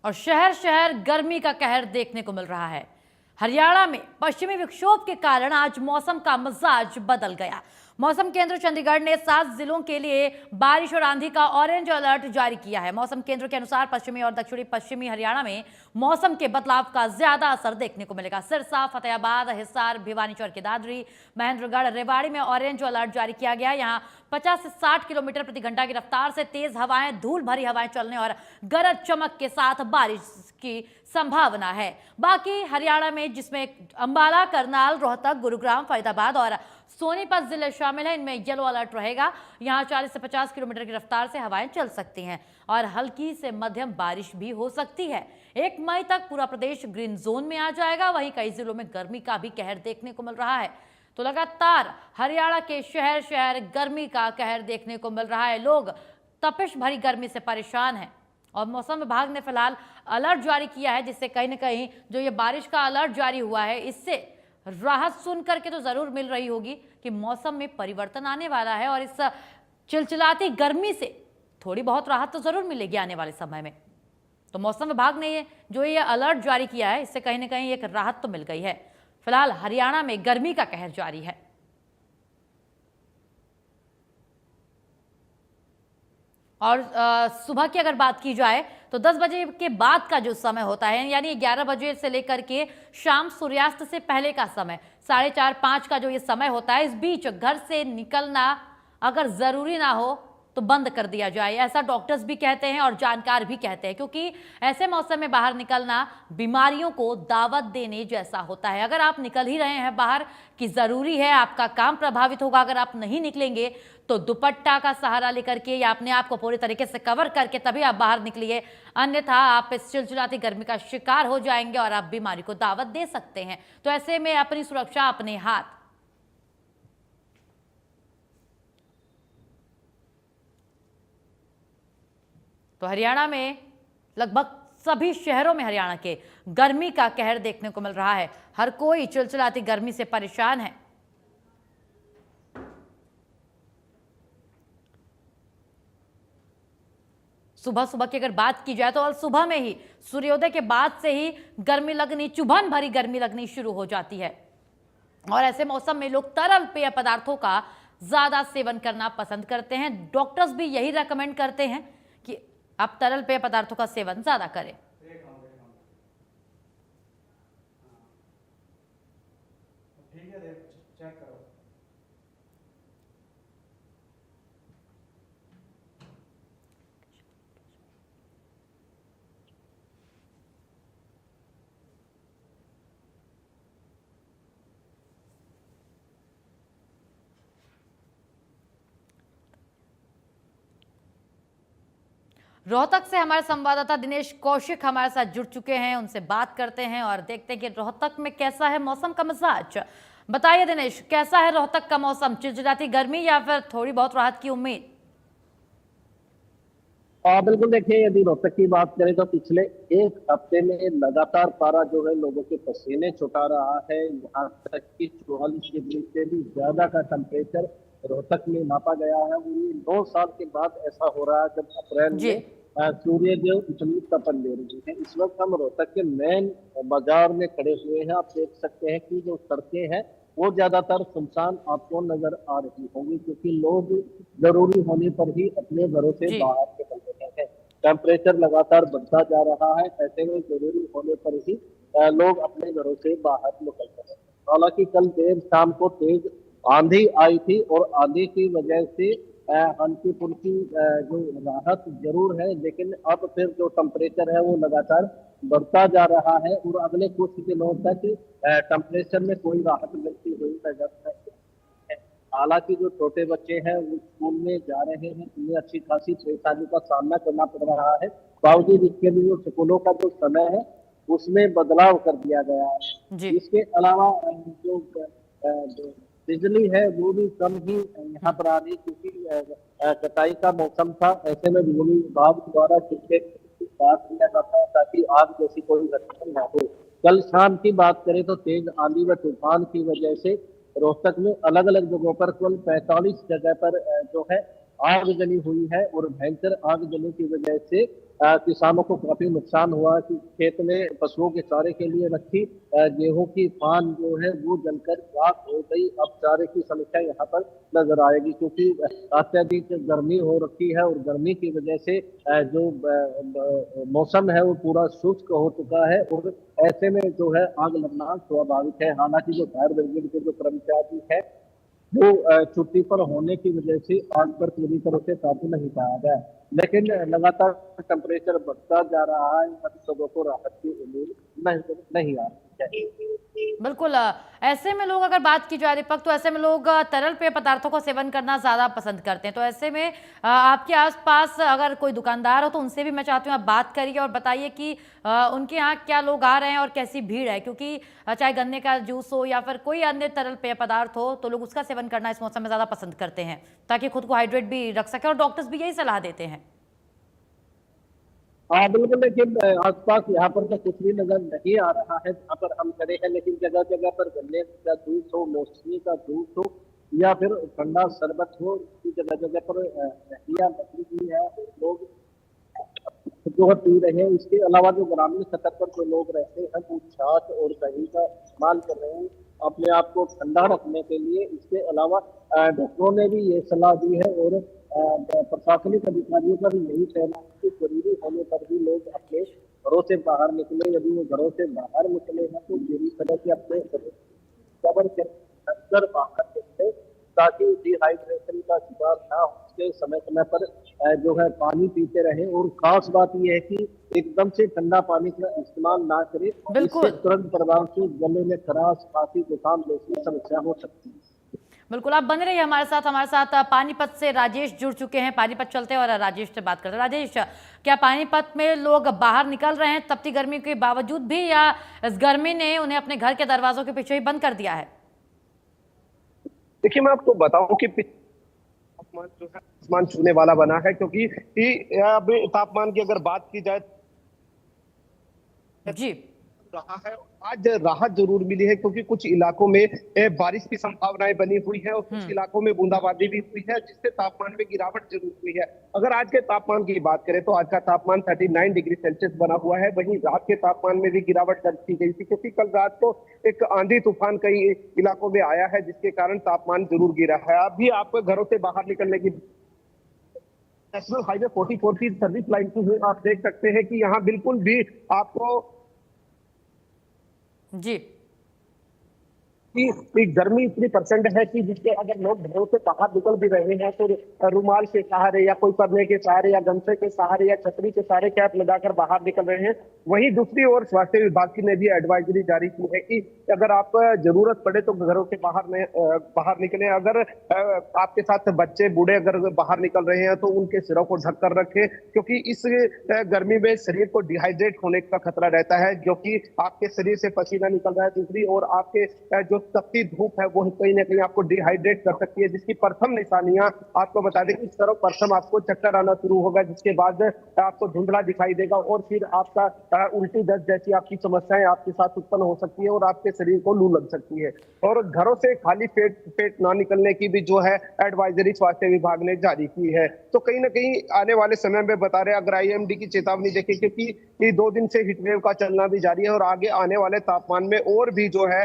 और शहर शहर गर्मी का कहर देखने को मिल रहा है। हरियाणा में पश्चिमी विक्षोभ के कारण आज मौसम का मिजाज बदल गया। मौसम केंद्र चंडीगढ़ ने 7 जिलों के लिए बारिश और आंधी का ऑरेंज अलर्ट जारी किया है। मौसम केंद्र के अनुसार पश्चिमी और दक्षिणी पश्चिमी हरियाणा में मौसम के बदलाव का ज्यादा असर देखने को मिलेगा। सिरसा, फतेहाबाद, हिसार, भिवानी, चौर की दादरी, महेंद्रगढ़, रेवाड़ी में ऑरेंज अलर्ट जारी किया गया। यहाँ 50 से 60 किलोमीटर प्रति घंटा की रफ्तार से तेज हवाएं, धूल भरी हवाएं चलने और गरज चमक के साथ बारिश की संभावना है। बाकी हरियाणा में जिसमें अंबाला, करनाल, रोहतक, गुरुग्राम, फरीदाबाद और सोनीपत जिले शामिल हैं, इनमें येलो अलर्ट रहेगा। यहाँ 40 से 50 किलोमीटर की रफ्तार से हवाएं चल सकती हैं और हल्की से मध्यम बारिश भी हो सकती है। 1 मई तक पूरा प्रदेश ग्रीन जोन में आ जाएगा। वहीं कई जिलों में गर्मी का भी कहर देखने को मिल रहा है। तो लगातार हरियाणा के शहर शहर गर्मी का कहर देखने को मिल रहा है। लोग तपिश भरी गर्मी से परेशान हैं और मौसम विभाग ने फिलहाल अलर्ट जारी किया है, जिससे कहीं ना कहीं जो ये बारिश का अलर्ट जारी हुआ है, इससे राहत सुन करके तो जरूर मिल रही होगी कि मौसम में परिवर्तन आने वाला है और इस चिलचिलाती गर्मी से थोड़ी बहुत राहत तो जरूर मिलेगी आने वाले समय में। तो मौसम विभाग ने ये अलर्ट जारी किया है, इससे कहीं ना कहीं एक राहत तो मिल गई है। फिलहाल हरियाणा में गर्मी का कहर जारी है। और सुबह की अगर बात की जाए तो 10 बजे के बाद का जो समय होता है, यानी 11 बजे से लेकर के शाम सूर्यास्त से पहले का समय, 4:30-5 का जो ये समय होता है, इस बीच घर से निकलना अगर जरूरी ना हो तो बंद कर दिया जाए, ऐसा डॉक्टर्स भी कहते हैं और जानकार भी कहते हैं, क्योंकि ऐसे मौसम में बाहर निकलना बीमारियों को दावत देने जैसा होता है। अगर आप निकल ही रहे हैं बाहर कि जरूरी है, आपका काम प्रभावित होगा, अगर आप नहीं निकलेंगे तो दुपट्टा का सहारा लेकर के या अपने आप को पूरी तरीके से कवर करके तभी आप बाहर निकलिए, अन्यथा आप इस चिलचिलाती गर्मी का शिकार हो जाएंगे और आप बीमारी को दावत दे सकते हैं। तो ऐसे में अपनी सुरक्षा अपने हाथ। तो हरियाणा में लगभग सभी शहरों में हरियाणा के गर्मी का कहर देखने को मिल रहा है। हर कोई चिलचिलाती गर्मी से परेशान है। सुबह सुबह की अगर बात की जाए तो सुबह में ही सूर्योदय के बाद से ही गर्मी लगनी, चुभन भरी गर्मी लगनी शुरू हो जाती है और ऐसे मौसम में लोग तरल पेय पदार्थों का ज्यादा सेवन करना पसंद करते हैं। डॉक्टर्स भी यही रेकमेंड करते हैं कि आप तरल पेय पदार्थों का सेवन ज्यादा करें। चेक करो। रोहतक से हमारे संवाददाता दिनेश कौशिक हमारे साथ जुड़ चुके हैं, उनसे बात करते हैं और देखते हैं कि रोहतक में कैसा है मौसम का मिजाज। बताइए दिनेश, कैसा है रोहतक का मौसम? चिलचिलाती गर्मी या फिर थोड़ी बहुत राहत की उम्मीद? बिल्कुल, देखिए, यदि रोहतक की बात करें तो पिछले 1 हफ्ते में लगातार पारा जो है लोगों के पसीने छुटा रहा है। यहाँ तक कि 44 डिग्री से भी ज्यादा का टेम्परेचर रोहतक में नापा गया है। और ये 9 साल के बाद ऐसा हो रहा है जब अप्रैल में सूर्य देव इतनी तपन ले रही है। इस वक्त हम रोहतक के मेन बाजार में खड़े हुए हैं। आप देख सकते हैं कि जो सड़कें हैं वो ज्यादातर सुनसान आपको नजर आ रही होंगी, क्योंकि लोग जरूरी होने पर ही अपने घरों से बाहर निकल रहे हैं। टेम्परेचर लगातार बढ़ता जा रहा है, ऐसे में जरूरी होने पर ही लोग अपने घरों से बाहर निकल रहे हैं। हालांकि कल देर शाम को तेज आंधी आई थी और आंधी की वजह से हल्की फुल्की जो राहत जरूर है, लेकिन अब फिर जो टेम्परेचर है वो लगातार बढ़ता जा रहा है और अगले कुछ दिनों तक टेम्परेचर में कोई राहत मिलती हुई नजर नहीं है। हालांकि जो छोटे बच्चे हैं वो स्कूल में जा रहे हैं, उन्हें अच्छी खासी परेशानी का सामना करना पड़ रहा है। बावजूद इसके लिए स्कूलों का जो समय है उसमें बदलाव कर दिया गया है। इसके अलावा जो बिजली है वो भी कम ही यहाँ पर आ रही, क्योंकि कटाई का मौसम था। ऐसे में बिजली विभाग द्वारा बात किया जाता है ताकि आग जैसी कोई घटना न हो। कल शाम की बात करें तो तेज आंधी व तूफान की वजह से रोहतक में अलग अलग जगहों पर कुल 45 जगह पर जो है आगजनी हुई है और भयंकर आगजनी की वजह से किसानों को काफी नुकसान हुआ कि खेत में पशुओं के चारे के लिए रखी गेहूं की फान जो है वो जलकर राख हो गई। अब चारे की समस्या यहाँ पर नजर आएगी क्योंकि अत्यधिक गर्मी हो रखी है और गर्मी की वजह से जो मौसम है वो पूरा शुष्क हो चुका है और ऐसे में जो है आग लगना स्वाभाविक है। हालांकि जो फायर ब्रिगेड के जो कर्मचारी है वो छुट्टी पर होने की वजह से आग पर पूरी तरह से काबू नहीं पाया गया, लेकिन लगातार टेम्परेचर बढ़ता जा रहा है। लोगों को राहत की उम्मीद नहीं आ रही है। बिल्कुल ऐसे में लोग, अगर बात की जाए दीपक, तो ऐसे में लोग तरल पेय पदार्थों का सेवन करना ज़्यादा पसंद करते हैं। तो ऐसे में आपके आसपास अगर कोई दुकानदार हो तो उनसे भी मैं चाहती हूँ आप बात करिए और बताइए कि उनके यहाँ क्या लोग आ रहे हैं और कैसी भीड़ है, क्योंकि चाहे गन्ने का जूस हो या फिर कोई अन्य तरल पेय पदार्थ हो तो लोग उसका सेवन करना इस मौसम में ज़्यादा पसंद करते हैं ताकि खुद को हाइड्रेट भी रख सके, और डॉक्टर्स भी यही सलाह देते हैं। हाँ बिल्कुल, लेकिन आसपास यहाँ पर तो कुछ भी नजर नहीं आ रहा है जहाँ पर हम खड़े हैं, लेकिन जगह जगह पर गन्ने का जूस हो, मौसमी का जूस हो या फिर ठंडा शरबत हो, जगह जगह पर दहिया लगी हुई है और लोग जो है पी रहे हैं। इसके अलावा जो ग्रामीण स्तर पर जो लोग रहते हैं वो छाछ और दही का इस्तेमाल कर रहे हैं अपने आप को ठंडा रखने के लिए। इसके अलावा डॉक्टरों ने भी ये सलाह दी है और प्रशासनिक अधिकारियों का भी यही कहना है कि जरूरी होने पर भी लोग अपने घरों से बाहर निकले। यदि वो घरों से बाहर निकले हैं तो पूरी तरह से अपने कवर के अंदर बाहर निकले ताकि डिहाइड्रेशन का शिकार ना हो। उसके समय समय पर जो है पानी पीते रहे और खास बात यह है कि एकदम से ठंडा पानी का इस्तेमाल ना करें, इससे तुरंत प्रभाव से गले में खराश, खांसी, जुकाम जैसी समस्या हो सकती है। बिल्कुल, आप बने रहिए हमारे साथ पानीपत से राजेश जुड़ चुके हैं। पानीपत चलते हैं और राजेश से बात करते हैं। राजेश, क्या पानीपत में लोग बाहर निकल रहे हैं तपती गर्मी के बावजूद भी, या इस गर्मी ने उन्हें अपने घर के दरवाजों के पीछे ही बंद कर दिया है? देखिए, मैं आपको बताऊं कि तापमान जो है आसमान छूने वाला बना है, क्योंकि अब तापमान की अगर बात की जाए जी रहा है। आज राहत जरूर मिली है क्योंकि कुछ इलाकों में बारिश की संभावनाएं बनी हुई है और कुछ इलाकों में बूंदाबांदी भी हुई है, जिससे तापमान में गिरावट जरूर हुई है। अगर आज के तापमान की बात करें तो आज का तापमान 39 डिग्री सेल्सियस बना हुआ है। वहीं रात के तापमान में भी गिरावट दर्ज की गई थी क्योंकि कल रात को एक आंधी तूफान कई इलाकों में आया है, जिसके कारण तापमान जरूर गिरा है। अभी आप घरों से बाहर निकलने की नेशनल हाईवे 44 की सर्विस लाइन को आप देख सकते हैं कि यहाँ बिल्कुल भी आपको जी कि गर्मी इतनी परसेंट है कि जिसके अगर लोग घरों से बाहर निकल भी रहे हैं तो रुमाल के सहारे या कोई परने के सहारे या गमछे के सहारे या छतरी के सहारे कैप लगाकर बाहर निकल रहे हैं। वहीं दूसरी ओर स्वास्थ्य विभाग ने भी एडवाइजरी जारी की है कि अगर आप जरूरत पड़े तो घरों के बाहर निकले। अगर आपके साथ बच्चे बूढ़े अगर बाहर निकल रहे हैं तो उनके सिरों को ढक कर रखें, क्योंकि इस गर्मी में शरीर को डिहाइड्रेट होने का खतरा रहता है, जो कि आपके शरीर से पसीना निकल रहा है। दूसरी ओर आपके जो तपती धूप है वो कहीं ना कहीं आपको डिहाइड्रेट कर सकती है, जिसकी प्रथम निशानियां आपको बता दें कि सर्वप्रथम आपको चक्कर आना शुरू होगा, जिसके बाद आपको धुंधला दिखाई देगा और फिर आपका उल्टी दर्द जैसी आपकी समस्याएं आपके साथ उत्पन्न हो सकती है और आपके शरीर को लू लग सकती है। और घरों से खाली पेट ना निकलने की भी जो है एडवाइजरी स्वास्थ्य विभाग ने जारी की है। तो कहीं ना कहीं आने वाले समय में बता रहे अगर IMD की चेतावनी देखें, क्योंकि 2 दिन से हीटवेव का चलना भी जारी है और आगे आने वाले तापमान में और भी जो है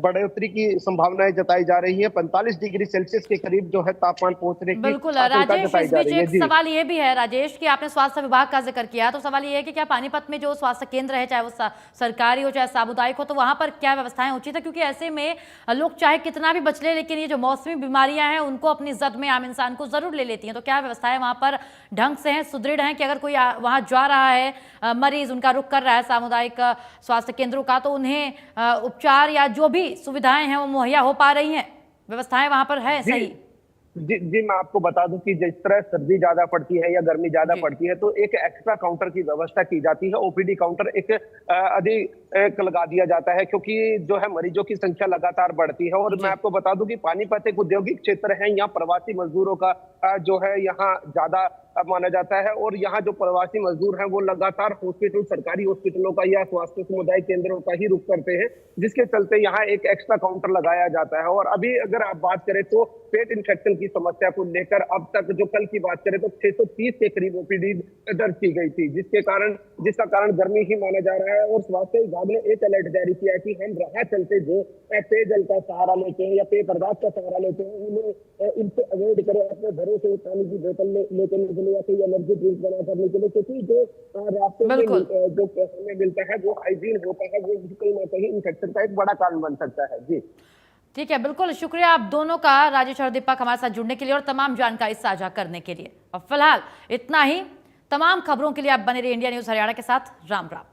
बढ़ोतरी की संभावनाएं जताई जा रही है। 45 डिग्री सेल्सियस के करीब जो है तापमान पहुंचने की बिल्कुल राजेश, इस बीच एक सवाल ये भी है राजेश कि आपने स्वास्थ्य विभाग का जिक्र किया, तो सवाल ये है कि क्या पानीपत में जो स्वास्थ्य केंद्र है, चाहे वो सरकारी हो चाहे सामुदायिक हो, तो वहां पर क्या व्यवस्थाएं उचित है? क्योंकि ऐसे में लोग चाहे कितना भी बच ले, लेकिन ये जो मौसमी बीमारियां हैं उनको अपनी जद में आम इंसान को जरूर ले लेती हैं। तो क्या व्यवस्थाएं वहां पर ढंग से हैं, सुदृढ़ हैं कि अगर कोई वहां जा रहा है मरीज, उनका रुख कर रहा है सामुदायिक स्वास्थ्य केंद्रों का, तो उन्हें उपचार या जो भी सुविधाएं हैं वो मुहैया हो पा रही हैं? व्यवस्थाएं वहां पर है सही? जी मैं आपको बता दूं कि जिस तरह सर्दी ज्यादा पड़ती है या गर्मी ज्यादा पड़ती है तो एक एक्स्ट्रा काउंटर की व्यवस्था की जाती है। OPD काउंटर एक अधिक लगा दिया जाता है, क्योंकि जो है मरीजों की संख्या लगातार बढ़ती है। और मैं आपको बता दूं कि पानीपत एक औद्योगिक क्षेत्र है, यहाँ प्रवासी मजदूरों का जो है यहाँ ज्यादा माना जाता है। और यहाँ जो प्रवासी मजदूर हैं वो लगातार हॉस्पिटल, सरकारी हॉस्पिटलों का या स्वास्थ्य समुदाय केंद्रों का ही रुख करते हैं, जिसके चलते यहाँ एक एक्स्ट्रा काउंटर लगाया जाता है। और अभी अगर आप बात करें तो पेट इन्फेक्शन की समस्या को लेकर अब तक जो कल की बात करें तो 630 के करीब ओपीडी दर्ज की गई थी, जिसका कारण गर्मी ही माना जा रहा है। और स्वास्थ्य विभाग ने एक अलर्ट जारी किया कि हम राह चलते जो पेयजल का सहारा लेते हैं या पेय पदार्थ का सहारा लेते हैं, उन्हें इनसे अवॉइड करें, अपने घरों से पानी की बोतल लेके निकले या कोई एनर्जी ड्रिंक बना करने के लिए, क्योंकि जो रास्ते में जो हमें मिलता है वो हाइजीन होता है, वो कहीं ना कहीं इन्फेक्शन का एक बड़ा कारण बन सकता है। जी ठीक है, बिल्कुल शुक्रिया आप दोनों का, राजेश और दीपक, हमारे साथ जुड़ने के लिए और तमाम जानकारी साझा करने के लिए। और फिलहाल इतना ही। तमाम खबरों के लिए आप बने रहिए इंडिया न्यूज हरियाणा के साथ। राम राम।